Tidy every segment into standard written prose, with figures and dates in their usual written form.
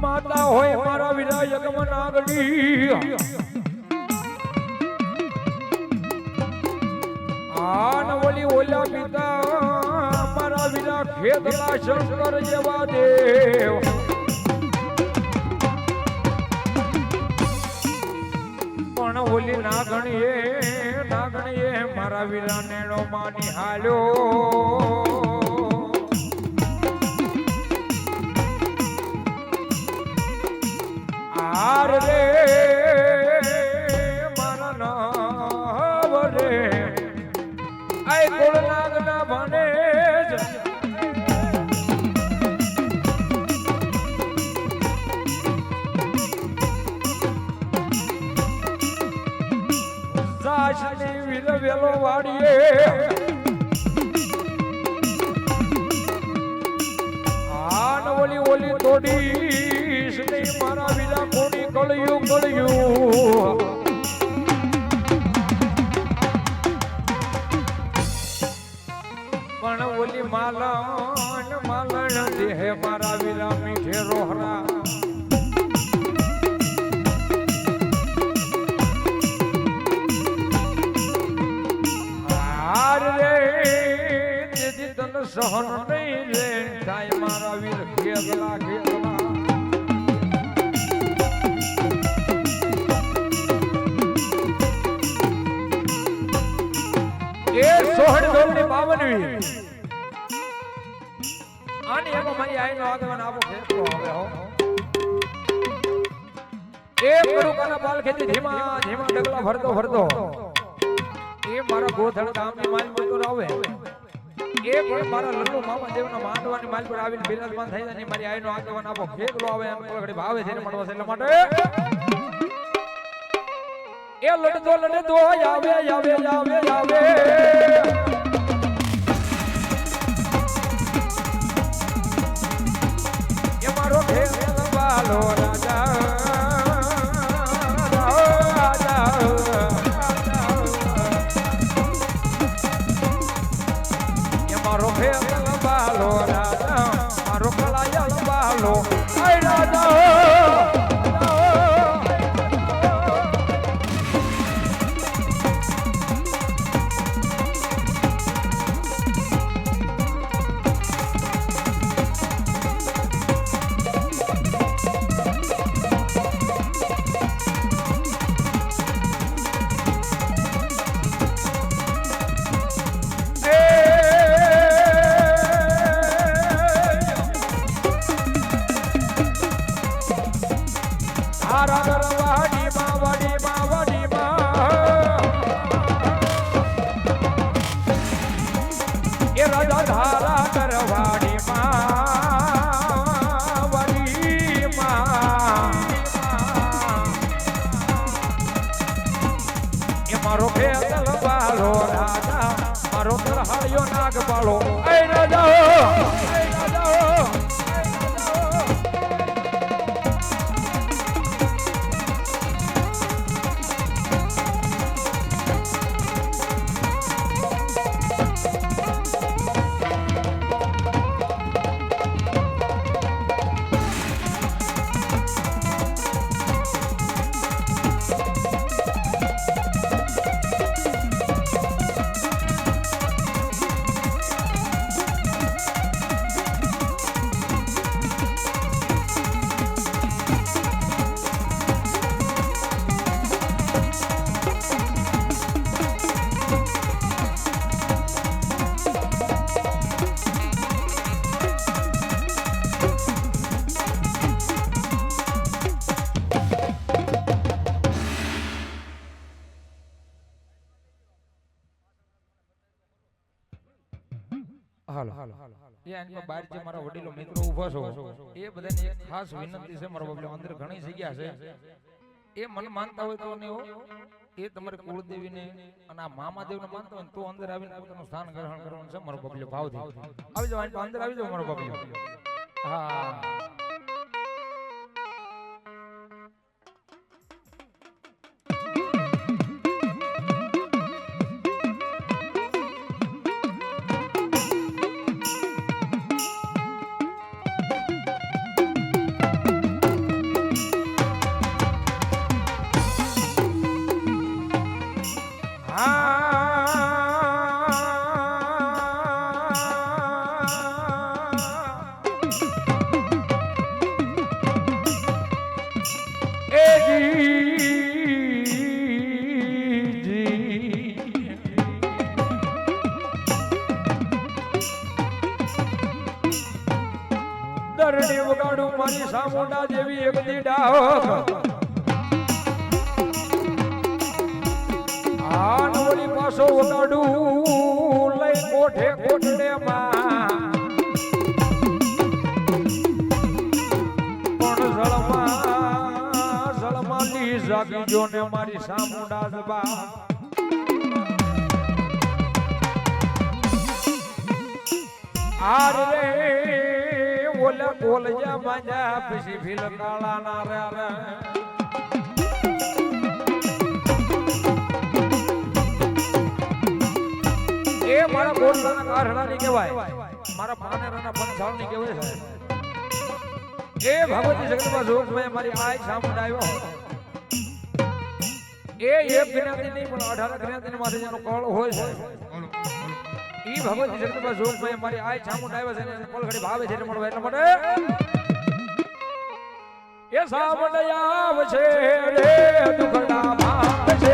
માતા હોય મારા વિનાયક નાગડી આન ઓલી ઓલા પિતા મારા વિના ખેતલા શંકર જેવા દેવ પણ ઓલી નાગણીએ મારા વિના નેણો માની હાલ્યો આર રે મારા નાવ રે આય કોળ નાગના ભણે જાશની વિલ વેલો વાડીએ આન ઓલી તોડી મારા વિલા કોડી કળિયું પણ ઓલી માલણ દેહ મારા વિલા મીઠે રોહરા હાર રે તેથી તન સહન નહીં રે થાય મારા વીર ખેગલા સોહણ ડોલની 52વી આની એમાં મારી આઈનો આગેવાન આપો ખેતો હવે હો એક કડુકાના પાલ ખેતી ધીમા ડગલા ભરતો એ મારા ગોધણ ગામની માલ પર આવે એ પણ મારા લલ્લુ મામા દેવના માંડવાની માલ પર આવીને બિરાજમાન થઈ જાય મારી આઈનો આગેવાન આપો ખેતલો આવે એમ ઘડી ભાવે છે ને મળવા છે એટલા માટે એ લડતો આવે એ મારો ખેલ બાલો રાજા એ મારો ખેલ બાલો રાજા મારો કલાયલ બાલો આય રાજા મારો ખેતલ બાલો રાજા મારો તલહાળિયો નાગ બાલો એ રાજા હાલો એ આની પર બહાર જે મારા વડીલો મિત્રો ઊભા છો એ બધાને એક ખાસ વિનંતી છે મારા બાપલે અંદર ઘણી જગ્યા છે એ મન માનતા હોય તો ને એ તમારે કુળદેવીને અને આ મામાદેવને માનતા હોય તો અંદર આવીને પોતાનું સ્થાન ગ્રહણ કરવાનું છે મારો બાપલે ભાવથી આવી જાવ અંદર આવી જાવ મારો બાપલે હા સામુંડા જેવી એક દીડા આન ઓલી પાછો ઉડાડું લઈ કોઠે કોઠડે માં પણ જળમાં લી જાગી જો ને મારી સામુંડા જબા આર રે ઓલા કોલજા માંજા પછી ભીલ કાળા ના રે એ મારા કોટલાના કારણાની કહેવાય મારા પાનેરાના પંચાળની કહેવાય છે એ ભગવતી જગતમાં જોગભાઈ મારી આય સામુંડા આવ્યો એ એક જ્ઞાતિ નહીં પણ 18 જ્ઞાતિ માથે જેનો કળ હોય છે ઈ ભગવતી જગતમાં જોગભાઈ મારી આય સામુંડા આવ્યો છે ને પલઘડી ભાવે છે મળવા એટલા માટે એ સામુંડા આવે છે રે દુખડા ભાવે છે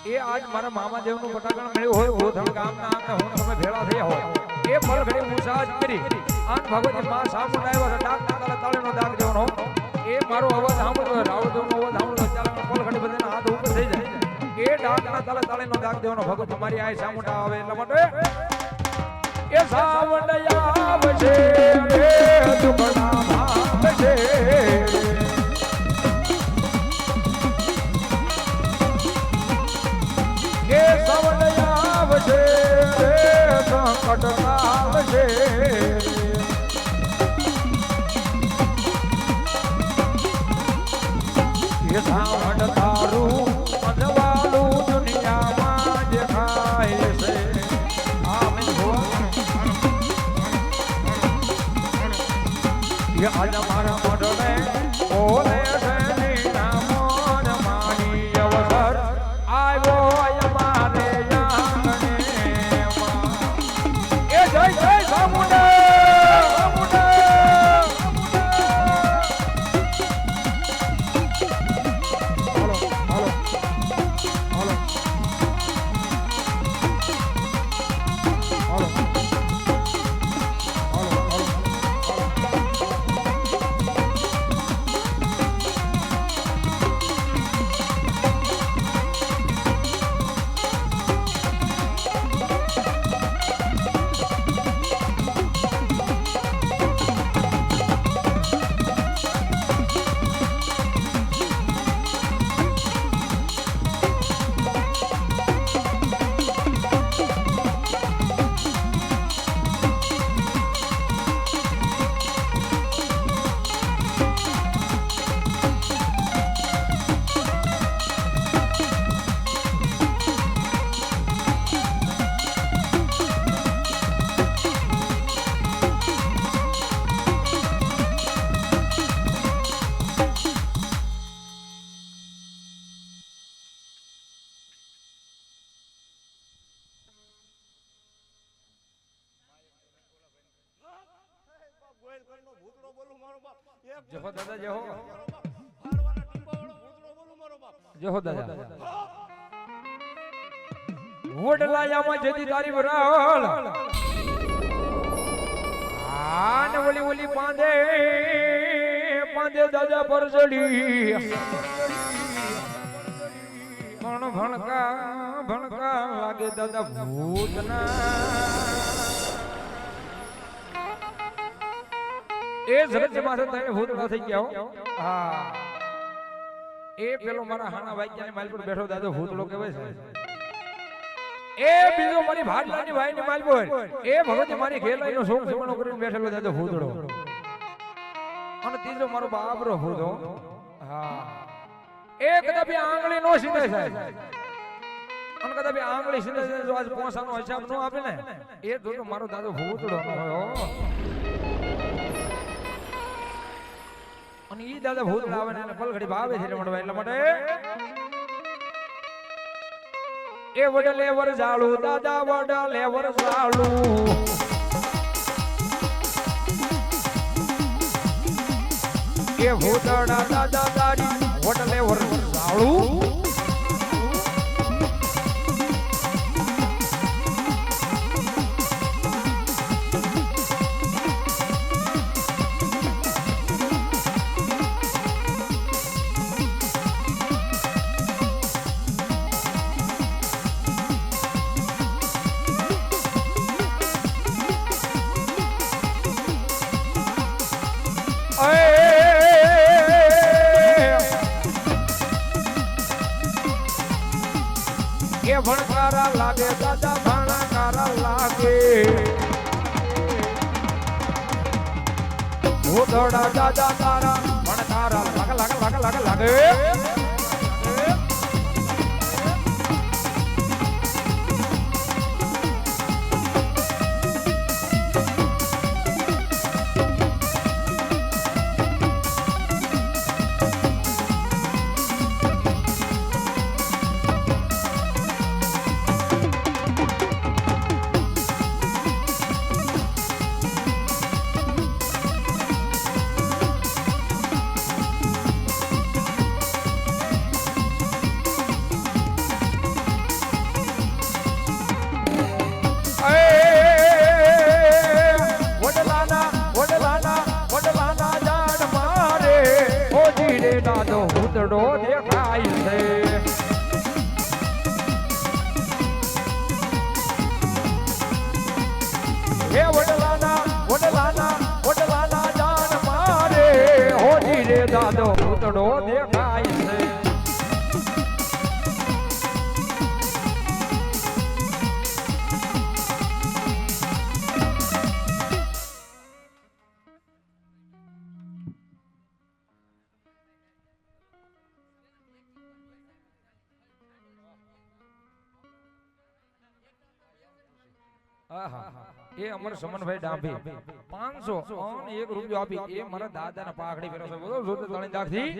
એ આજ મારા મામાદેવ નું પટાકણ મળ્યું હોય ગોધણ ગામના આંગણે હું તમે ભેળા થયા હોય એ પલઘડી મુસાજ કરી આન ભગવતી માં સામુંડા આવ્યો છે ડાક તાળે તાળેનો દાગ દેવાનો એ મારો અવાજ સાંભળ્યો રાવળદેવનો અવાજ સાંભળ્યો ચાલે પલઘડી બધાના હાથ ઉપર થઈ જાય એ ડાકના તાળે તાળેનો દાગ દેવાનો ભગવતી મારી આય સામુંડા આવે એટલા માટે એ સામુંડા આવે છે રે દુખડા ભાવે છે એ સામુંડા આવે છે સંકટ કાલ છે એ સાવડ તારું અજવાળું દુનિયામાં દેખાય છે આમે એ આજ મારા મોઢે ઓલે છે નીના મોન માની અવસર આવ્યો મારે આંગણે એ જય જય સામુંડા જહો દાદા જહો જહો દાદા વડલાયામાં જતી તારી વરાળ આને ઓલી ઓલી પાંદે પાંદે દાદા પર ચડી પણ ભણકા ભણકા લાગે દાદા ભૂતના એ જગત માથે તને ભૂતળો થઈ ગયા હા એ પેલો મારા હાના વાગ્યાની માલ પર બેઠો દાદો ભૂતળો કહેવાય છે એ બીજો મારી ભાડલાની ભાઈની માલ પર એ ભગવતી મારી ખેલાઈનો શોખ સપનો કરીને બેઠેલો દાદો ભૂતળો અને ત્રીજો મારો બાબરો ભૂતો હા એ કદાપી આંગળી નો સીધે થાય અને કદાપી આંગળી સીધે થાય જો આજ પોસાનો હિસાબ નો આપે ને એ તો મારો દાદો ભૂતળો ન હોય અને ઈ દાદા ભૂત લાવે ને પલઘડી ભાવે છે મળવા એટલા માટે એ વડલે વર જાળું દાદા વડલે વર જાળું એ ભૂતડા દાદા તારી વડલે વર જાળું ભણકારા લાગે દાદા ભણકારા લાગે ભૂતડા દાદા તારા ભણકારા લાગે લાગે લાગે લાગે લાગે દાદો ભૂતડો દેખાય છે હે વડલાના જાન મારે હોજી રે દાદો ભૂતડો દેખાય છે એ અમર સમનભાઈ ડાભી 500 અને 1 રૂપિયો આપી એ મારા દાદાના પાઘડી પહેરો છે બોલો જોતે તાળી દાખથી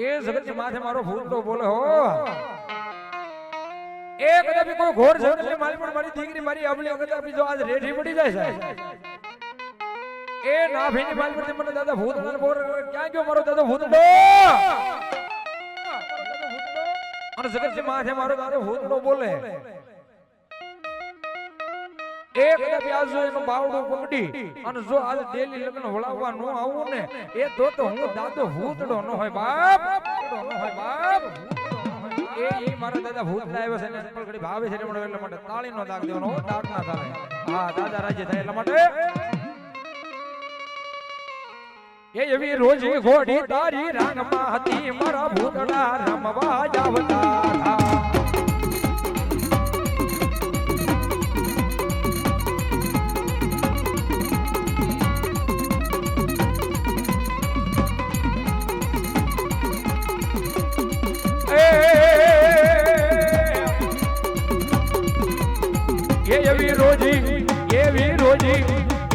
એ જગત માથે મારો ભૂતડો બોલે હો એ કદાપી કોઈ ઘોર જગતની મારી પણ મારી દીકરી મારી અબલી કદાપી જો આજ રેઠી પડી જાય છે એ નાભીની મારી પરથી મને દાદા ભૂતડાને બોર ક્યાં ગયો મારો દાદો ભૂતડો અને જગત માથે મારો દાદો ભૂતડો બોલે એક કદાપી આજ જો એનું બાવડું પકડી અને જો આજ ડેલી લગ્ન વળાવવા ન આવું ને એ તો હું દાદો ભૂતડો ન હોય બાપ એ મારા દાદા ભૂતડા આવ્યો છે ને પકડી ભાવે છે એટલે માટે તાળી નો દાગ દેવાનો દાગ ના ચાલે હા દાદા રાજ્ય થાય એટલા માટે એ એવી રોજી ઘોડી તારી રાંગમાં હતી મારા ભૂતડા રમવા જાવતા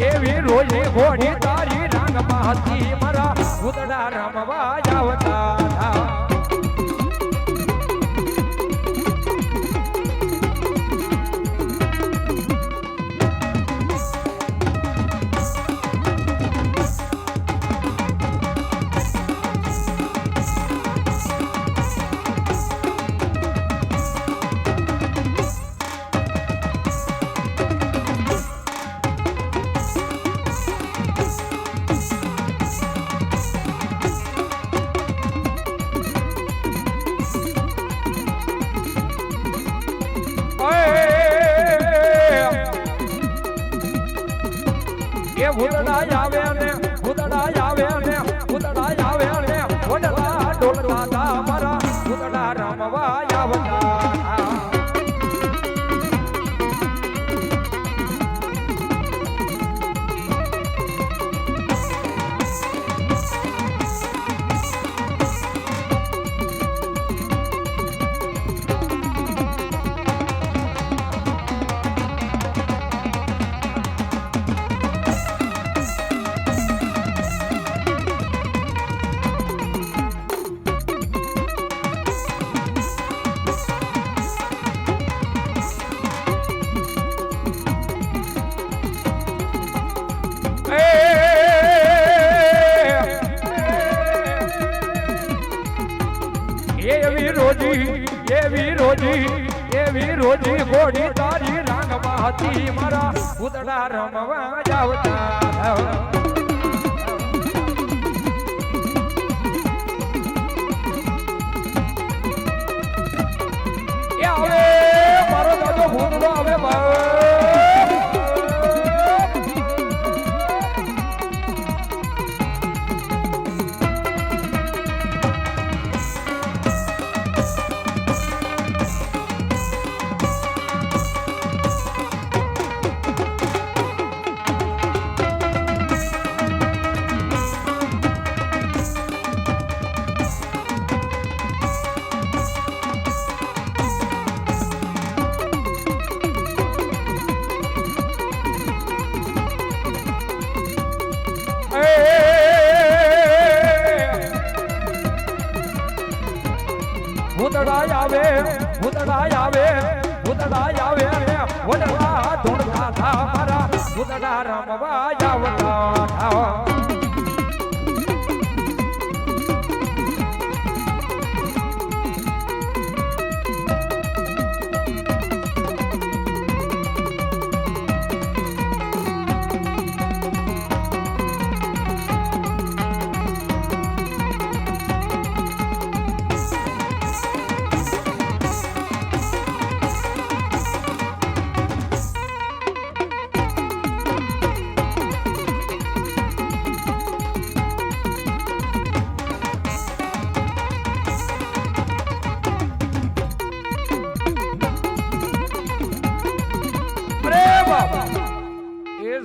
એવી રોજી ઘોડી તારી રાંગમાં હતી મારા ભૂતડા રમવા જાવતા ભૂતડા આવે ને વડલા ડોલતા તા મારા ભૂતડા રમવા આવતા એવી રોજી ઘોડી તારી રાંગમાં હતી મારા ભૂતડા રમવા જાવતા આવે મારો દાદો ભૂતડો આવે ભૂતડા આવે ભૂતડા આવે ભૂતડા આવે વડલા ધૂણતા થા મારા ભૂતડા રમવા આવતા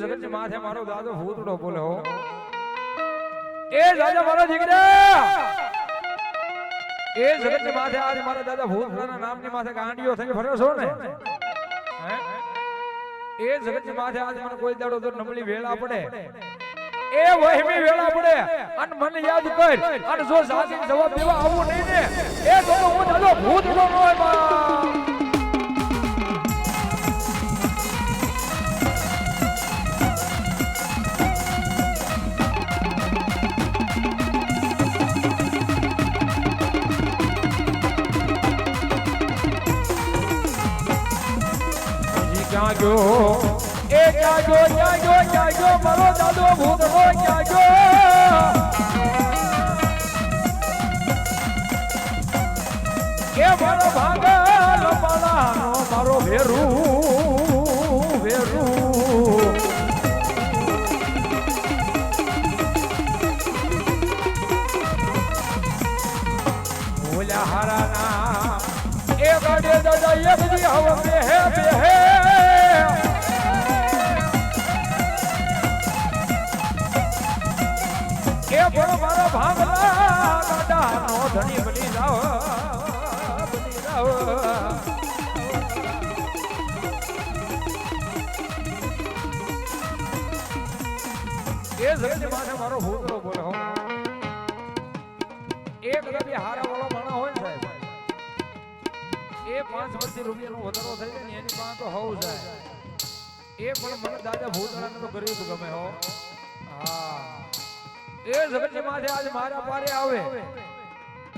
જગત માથે મારો દાદો ભૂતડો બોલે હો એ દાદા મારો દીકરા એ જગત માથે આજ મારા દાદા ભૂતડાના નામની માથે ગાંડીઓ થઈ ફરે છો ને એ જગત માથે આજ મને કોઈ દાડો તો નબળી વેળા પડે એ વહેમી વેળા પડે અને મને યાદ કર અને જો સાચી જવાબ દેવા આવું નહીં ને એ તો હું દાદો ભૂતડો નો માં જાગ્યો એ જાગ્યો જાગ્યો જાગ્યો મારો દાદો ભૂતડો જાગ્યો કે મારો ભાગલ પાલાનો મારો વેરું વેરું ઓલા હારાના એ ગાડે દાદા એક દી હવે બેહે બેહે એ પણ મારા ભાગલા દાદાનો ધણી બની જાવ બની જાવ એ જગત માથે મારો ભૂતડો બોલે હો એક રબી હારા વાળો માણસ હોય સાહેબ એ 5 વર્ષથી રૂપિયાનો વધારો થઈ જાય ને એની પાસે તો હોવું જાય એ પણ મને દાદા ભૂતડાને તો ગરીબ ગમે હો હા એ જગત માથે આજ મારા પારે આવે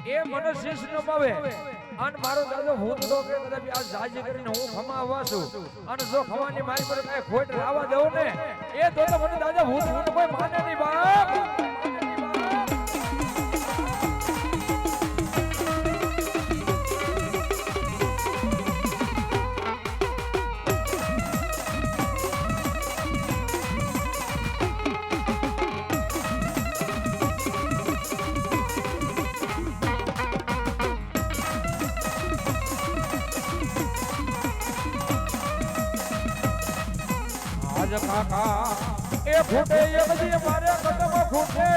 એ મને શીશ ન પાવે અને મારો દાદો ભૂતડો કે કદાચ આજ જાજી કરીને હું ખમાવા છું અને જો ખવાની મારી પર કઈ ખોટ લાવવા દઉં ને એ તો મને દાદા ભૂતડો કોઈ માને નહીં બાપ કાકા એ ફૂટે એ બધી મારે કદમ ફૂટે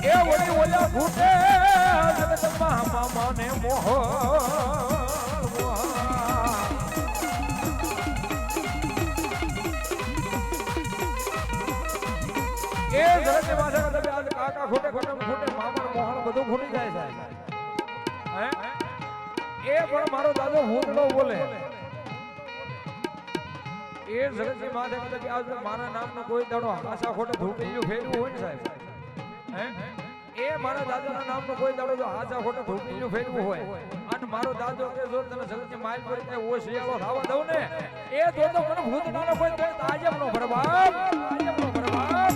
એ વળી ઓલા ફૂટે જગતમાં મામાને મોહ એ જગત માથે કદમ આજ કાકા ફૂટે કદમ ફૂટે મામા મોહન બધું ફૂટી જાય છે હે એ પણ મારો દાદો ભૂતડો બોલે એ જગતની માથે કદાચ આજ મારા નામનો કોઈ દાડો આશા ખોટે ધૂપીયું ફેરવું હોય ને સાહેબ હે એ મારા દાદાના નામનો કોઈ દાડો જો આશા ખોટે ધૂપીયું ફેરવું હોય અને મારો દાદો કે જો તને જગતની માલ પર કે ઓ શિયાળો થાવા દઉં ને એ તો મને ભૂતડાનો કોઈ તો તાજબનો બરબાદ તાજબનો બરબાદ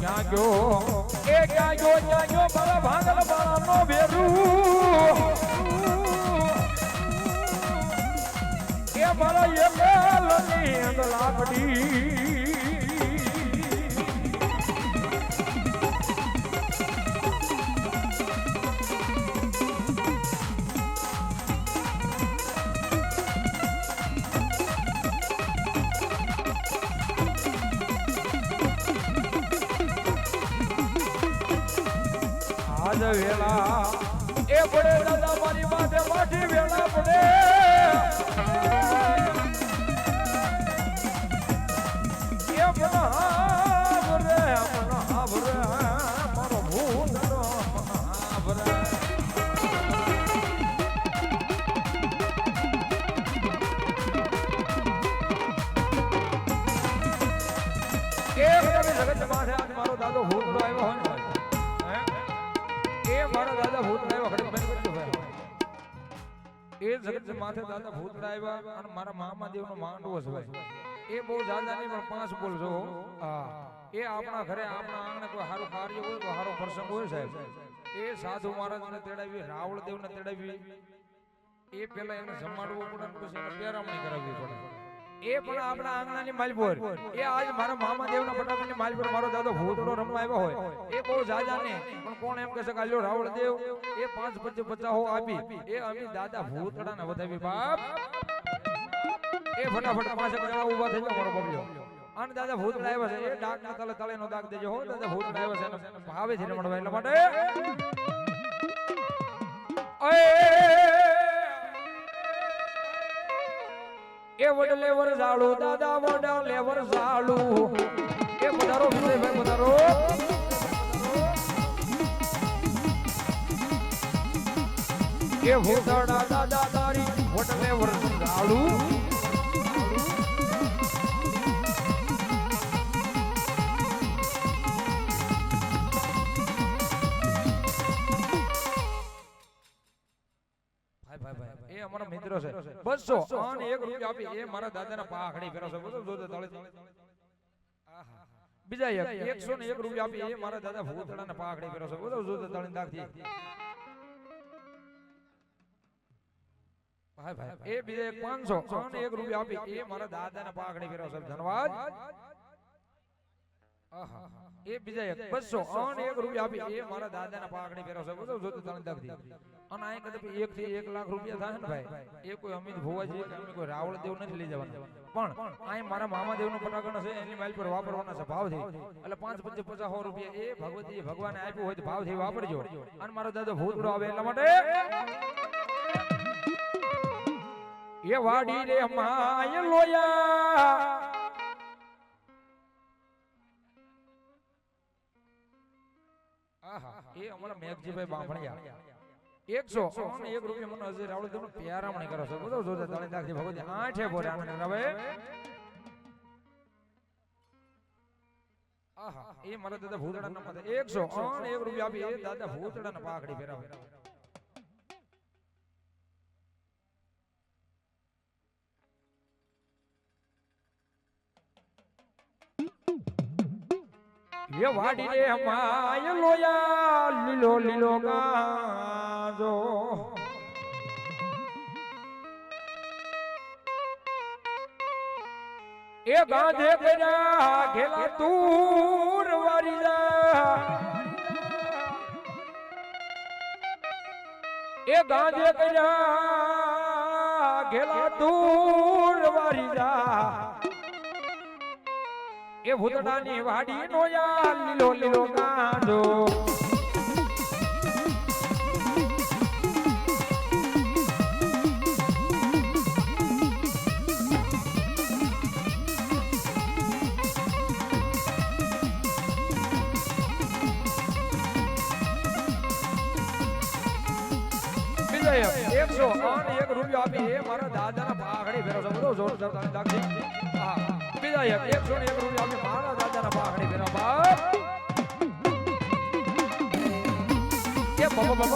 જાગ્યો એ જાગ્યો જાગ્યો મારા ભાગલ બાળાનો વેરું એ મારા એકલની લાકડી આજ વેલા એ પડે દાદા મારી માથે માઠી વેલા પડે એ મને હાભરે મારો ભૂત હાભરે જગત માથે મારો દાદો ભૂત આવ્યો હોય એ મારો દાદા ભૂત આવ્યો ખડક કરજો ભાઈ એ જગત માથે દાદા ભૂત આવ્યા અને મારા મામા દેવનો માંડવો છે ભાઈ એ બહુ જાજા નહીં પણ 5 બોલજો હા એ આપણા ઘરે આપણા આંગણે કોઈ સારું કાર્ય હોય કોઈ સારો પ્રસંગ હોય સાહેબ એ સાધુ મહારાજને તેડાવી રાવળ દેવને તેડાવી એ પહેલા એને જમાડવું પડે પછી એને પેરામણી કરાવવી પડે એ પણ આપણા આંગણાની માલપોર એ આજ મારા મામા દેવના ફટાકડની માલપોર મારો દાદો ભૂતડો રમવા આવ્યો હોય એ બહુ જાજા ને પણ કોણ એમ કહે છે કે આલ્યો રાવળ દેવ એ 5-25 હો આપી એ અમે દાદા ભૂતડાને વધાવી બાપ એ ફટાફટ પાસે જણા ઊભા થઈ જાવ મારો બબલ્યો અને દાદા ભૂતડા આવ્યા છે એ ડાકના તલે તળેનો દાગ દેજો હો દાદા ભૂતડા આવ્યા છે એને ભાવે છે રમણવા એટલા માટે એ વડલે વરસાળુ દાદા વડલે વરસાળુ એ પધારો વિજયભાઈ પધારો એ ભૂતડા દાદા તારી વડલે વરસાળુ એ અમારા મિત્રો છે 200 અને 1 રૂપિયા આપી એ મારા દાદાના પાઘડી ફેરો છે બધું જોતે તળે આહા બીજા એક 101 રૂપિયા આપી એ મારા દાદા ભૂતડાના પાઘડી ફેરો છે બધું જોતે તળે નાખી ભાઈ ભાઈ એ બીજા એક 500 અને 1 રૂપિયા આપી એ મારા દાદાના પાઘડી ફેરો છે ધન્યવાદ આહા એ બીજા એક 200 અને 1 રૂપિયા આપી એ મારા દાદાના પાઘડી ફેરો છે બધું જોતે તળે નાખી અને આ કદે 1 થી 1 લાખ રૂપિયા થાય ને ભાઈ એ કોઈ અમિત ભોવાજી કે અમે કોઈ રાવળ દેવ નથી લઈ જવાના પણ આ મારા મામા દેવનો પટાકણ છે એની માલ પર વાપરવાના છે ભાવથી એટલે 5-50 રૂપિયા એ ભગવતી ભગવાને આપ્યું હોય તો ભાવથી વાપરજો અને મારો દાદો ભૂતડો આવે એટલા માટે એ વાડી રે માય લોયા આહા એ અમારા મેઘજીભાઈ બાંભણિયા 100 અને 1 રૂપિયા મને હજી રાવળ દેવનો પ્યારામણી કરો છો બધું જોતે તળે નાખી ભગવતી આઠે બોરે આને હવે આહા એ મારા દાદા ભૂતડાના માથે 100 અને 1 રૂપિયા આપી એ દાદા ભૂતડાના પાઘડી ફેરાવે ये वाडी रे माय लोया लीलो लीलो गाजो ए गांधे करा घेला तूर वारीला ए गांधे करा घेला तूर वारीला એ ભૂતડાની વાડી નો યાર લીલો લીલો ગાંડો બીજા 100 અને 1 રૂપિયા આપી એ મારા દાદાના પાઘડી ફેરો છે બધો જોર જોર દાખી હા બીજા 101 રૂપિયા આપી મારા દાદાના પાઘડી ફેરો બાપ એ બાબા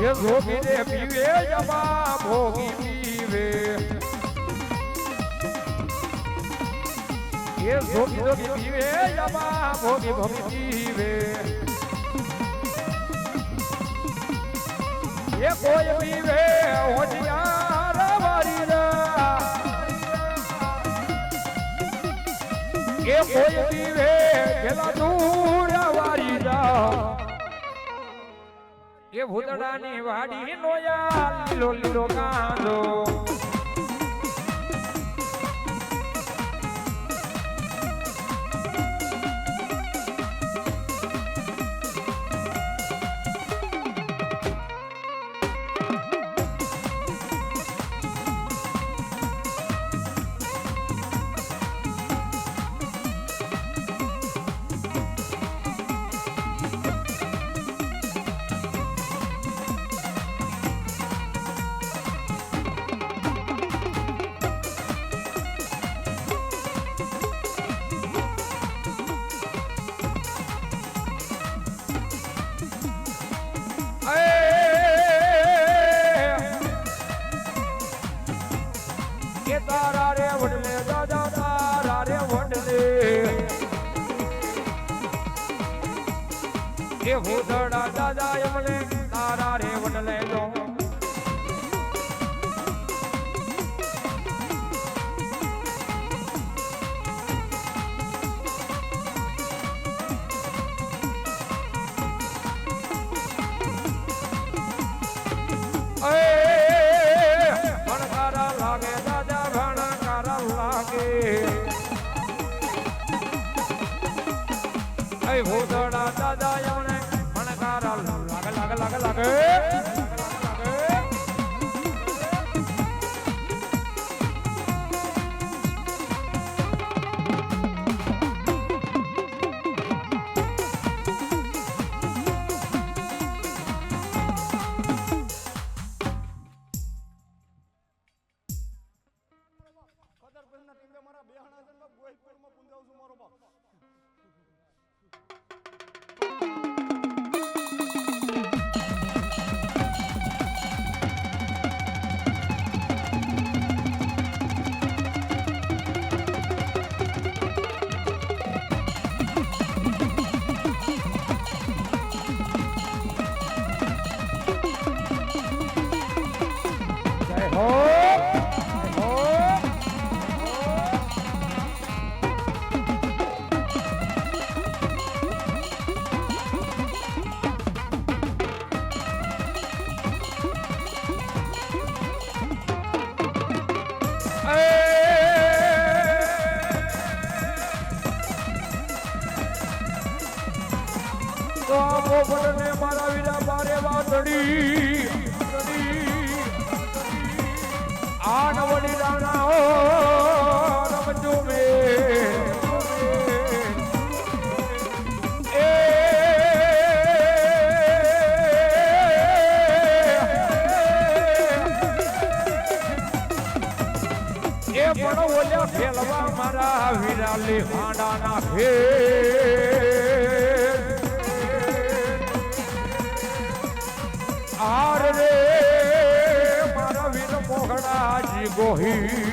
ये भोगी ने पीवे जमा भोगी पीवे ये भोगी भोगी पीवे जमा भोगी भोगी पीवे એ કોઈ પીવે હોશિયાર વારી રા એ કોઈ પીવે પેલા દૂર વારી રા એ ભૂતડાની વાડી નો યાર લીલો લીલો કાંદો તારા રે વડલે દાદા તારા રે વડલે એ ભૂતડા દાદા એમને તારા રે વડલે જો ભૂતડા દાદા એમને ભણકારા લાગે લાગે લાગે લાગે પોપટને મારા વીરા બારે વાતડી આ નવડી રાણા રમજો મે એ પણ ઓલ્યા ફેલવા મારા વીરા લેહાડાના ફે આર રે મારા વીર મોહણાજી ગોહી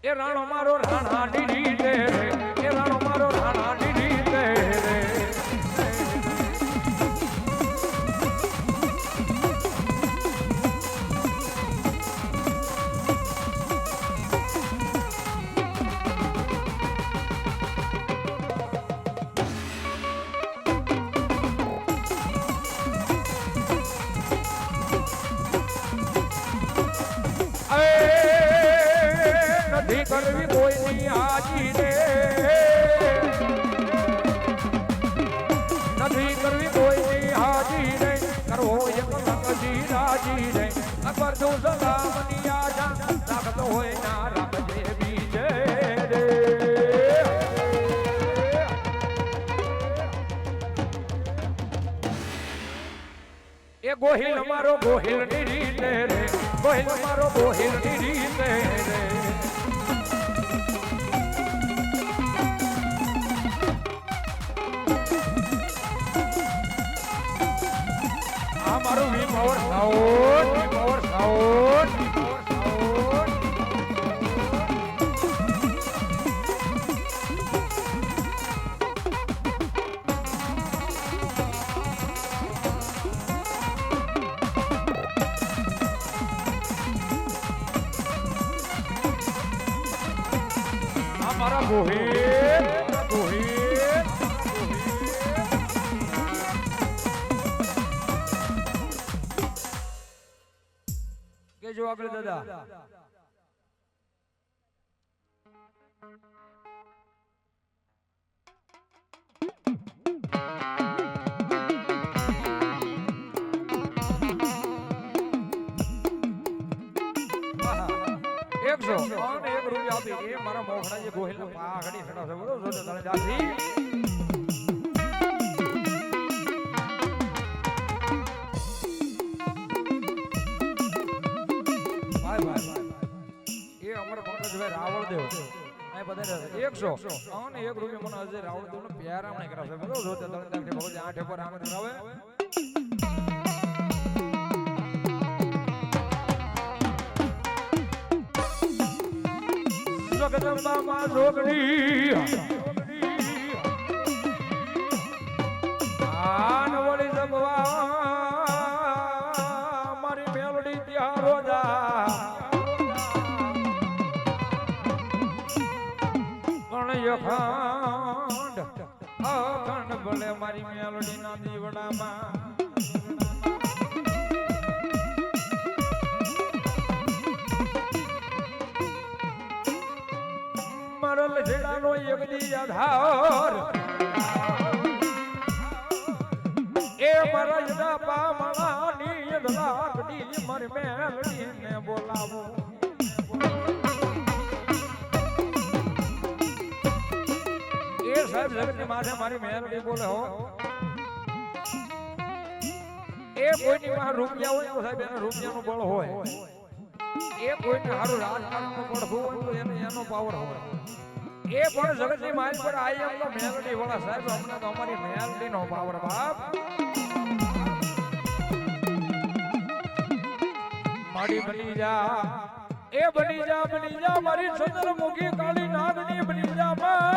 એ રાણો મારો રાણા ડીડી દે એ રાણો મારો રાણા ડીડી દે કરવી કોઈની હાજી રે નથી કરવી કોઈની હાજી રે કરવો એક સંગજી રાજી રે અકબર જો સલામની આજા રાખતો હોય ના રાખજે બીજે રે એ ગોહિલ મારો ગોહિલ ની રીત રે ગોહિલ મારો ગોહિલ ની રીત રે આ મારું વિમોર સાઉન્ડ વિમોર સાઉન્ડ વિમોર સાઉન્ડ મારા ગોહિલ ગોહિલ કેજો આગળ દાદા એકસો અને એક રૂપિયા આપી એ મારા મોખડા જે ગોહિલ ના પાઘડી ખડા છે બરોબર જો તને જાતી ભાઈ ભાઈ એ અમર પંકજભાઈ રાવળ દેવ આ બધા 100 અને એક રૂપિયા મને આજે રાવળ દેવ નો પ્યારા મને કરાવશે બરોબર જો તને જાતી ભગવાન આઠે પર આમ કરાવે જગદંબા માં જોગણી આન વળી જગવા મારી મેલડી ત્યાં રોજા ગણય ખંડ અખંડ ભલે મારી મેલડી ના દીવડામાં મરલ છેડાનો એકદી આધાર એ મારા જડા પામણાની લાકડી મર મેલડી ને બોલાવો એ સાહેબ જગતની માથે મારી મેલડી બોલે હો એ કોઈની માં રૂપિયા હોય તો સાહેબ એના રૂપિયાનું બળ હોય એ કોઈને હારું રાજકારણનું પડવું હોય તો એનો પાવર હોય એ પણ જગતની માલ પર આઈ એમ તો મેલડી વાળા સાહેબ હમણાં તો અમારી મેલડી નો પાવર બાપ માડી બની જા એ બની જા મારી ચંદ્રમુખી કાળી નાગની બની જા ભાઈ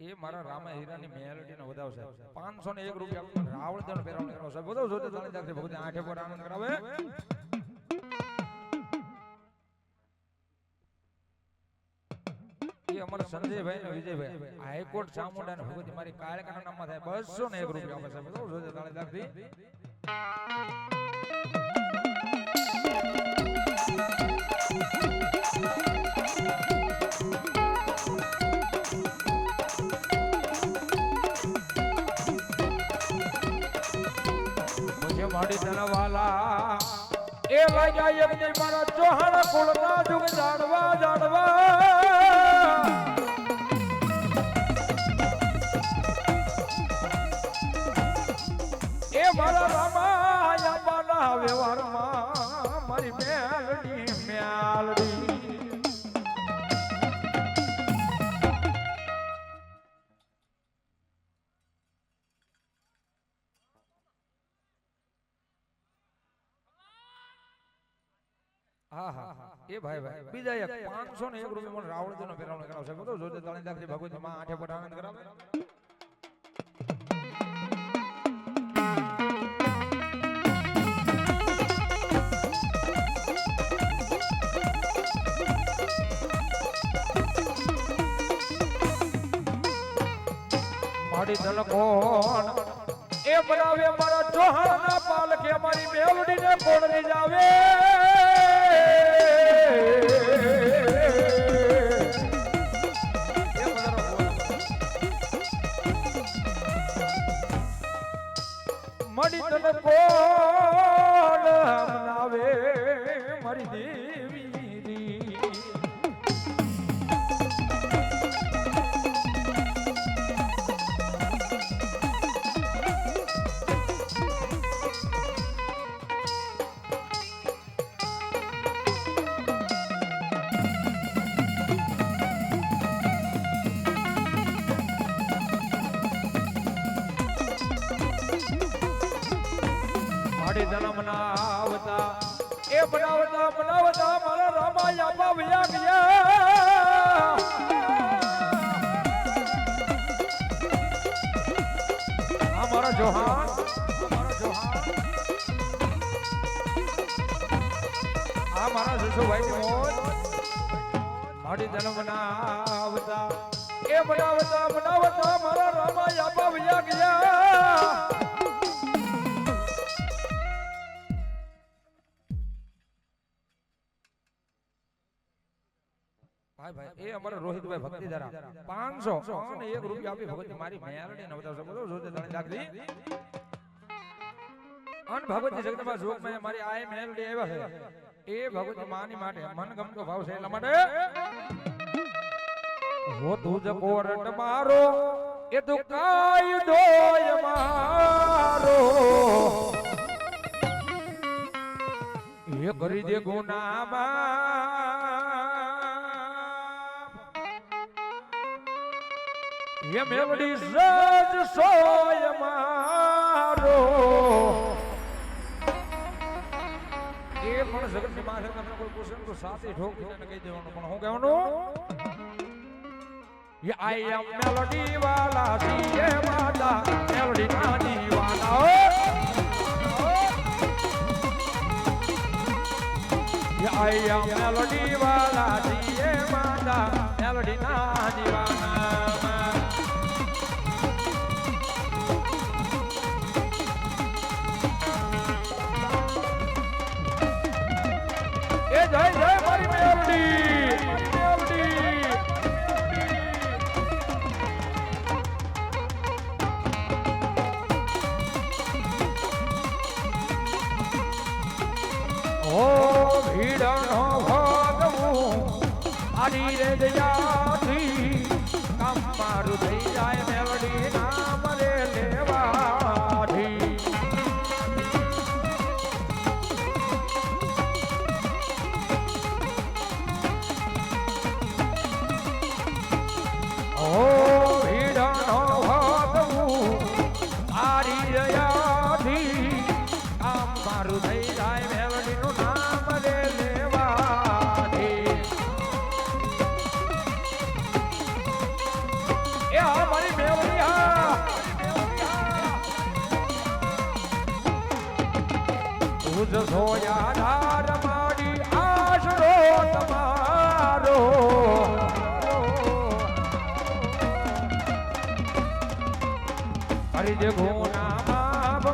એ મારા રામા હીરાની મેલડી નો વધાવશે 501 રૂપિયા રાવળ દેવ પેરાવણ કરાવ સાહેબ બધો જોતે જાણી જાગશે ભગવાન આઠે પર આનંદ કરાવે એ અમાર સંજયભાઈ ને વિજયભાઈ હાઈકોર્ટ ચામુંડા ને ભગવતી મારી કાળકાના નામમાં થાય 201 રૂપિયા આપે સાહેબ બધો જોતે જાણી જાગતી માડી તનવાલા એ લાગ્યા એક દિન મારા ચોહાણ કુળના જુગ જાણવા એ મારા રામા માના વ્યવહારમાં મારી મેલડી એ ભાઈ બીજા એક 501 રૂપિયા મને રાવળ નો પેરાવણ કરાવશે બધો જોતે તાળી દાખલી ભગવતી માં આઠે પર આનંદ કરાવે મારી તન કોણ એ બનાવે મારા જોહાના પાલકે મારી મેલડીને કોણ લઈ જાવે મારી તન કોણ બનાવે મારી દેવી બનાવતા એ બનાવતા બનાવતા મારા રામાયા બાવ્યા ગયા અમારા જોહાન આ મારા જસુભાઈ ની મોજ મારી તન બનાવતા એ બનાવતા બનાવતા મારા રામાયા બાવ્યા ગયા ભાઈ એ અમારા રોહિતભાઈ ભક્તિધારા 500 અને 1 રૂપિયા આપી ભગવતી મારી મેરડી ન બતાવશો બોલો જોતે તને લાગલી અન ભગવતી જગદંબા જોગમાં મારી આય મેરડી આવ્યા છે એ ભગવતી માની માટે મન ગમતો ભાવ છે એટલા માટે હો તુજ કોરટ મારો એ તો કાયદો મારો એ કરી દે ગુનામાં ये मेलोडी सज सोय मारो એ પણ જગત ની માથે તમને કોઈ પૂછે તો સાચી ઠોક દીને કહી દેવાનું પણ હું કહેવાનું ये आई एम मेलोडी वाला सीए माता मेलोडी ना दीवाना ये आई एम मेलोडी वाला सीए माता मेलोडी ना दीवाना जय जय मारी मेलडी ओ भीड़नो भागવું આડી રે દયાથી કામ મારું થઈ જાય મેલડી નામ રે લેવાથી જોયા ધાર માડી આશરો તમારો હરિ જે ગુના માપ